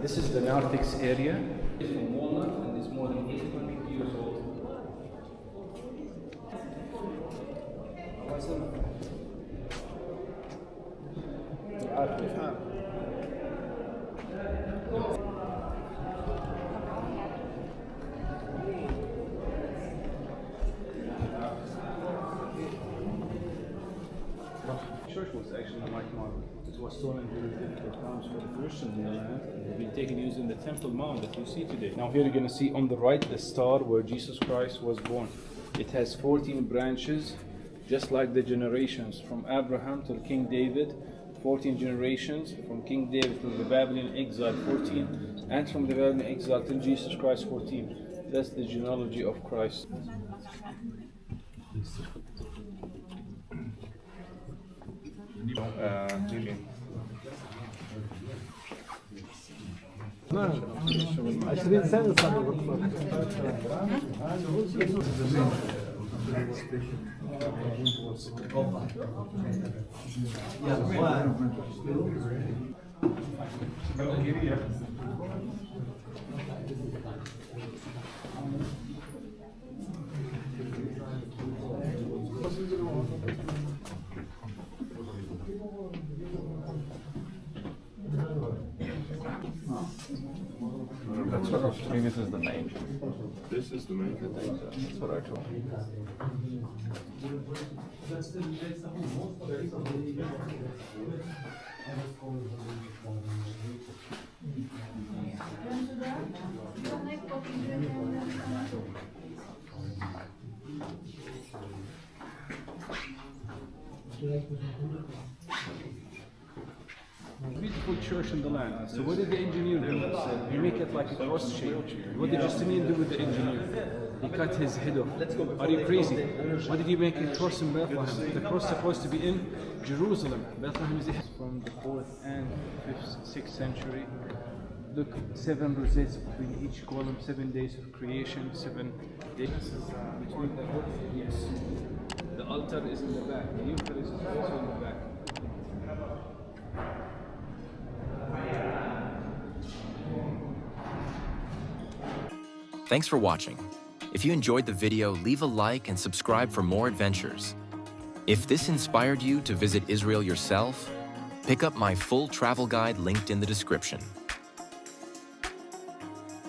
This is the narthex area. It's from walnut and is more than 800 years old. The church was actually a white marble. It was stolen during difficult times for the Christians in the land. It's been taken used in the Temple Mount that you see today. Now here you're going to see on the right the star where Jesus Christ was born. It has 14 branches, just like the generations from Abraham to King David. 14 generations, from King David to the Babylonian exile 14, and from the Babylonian exile to Jesus Christ 14. That's the genealogy of Christ. That's what I think this is the main. This is the main. That's what I told you. Beautiful church in the land. So what did the engineer do? He make it like a cross shape. What did Justinian do with the engineer? He cut his head off. Are you crazy? Why did he make a cross in Bethlehem? The cross is supposed to be in Jerusalem. Bethlehem is from the 4th and 5th, 6th century. Look, 7 rosettes between each column, 7 days of creation, 7 days between the yes. The altar is in the back. The Eucharist is also in the back. Thanks for watching. If you enjoyed the video, leave a like and subscribe for more adventures. If this inspired you to visit Israel yourself, pick up my full travel guide linked in the description.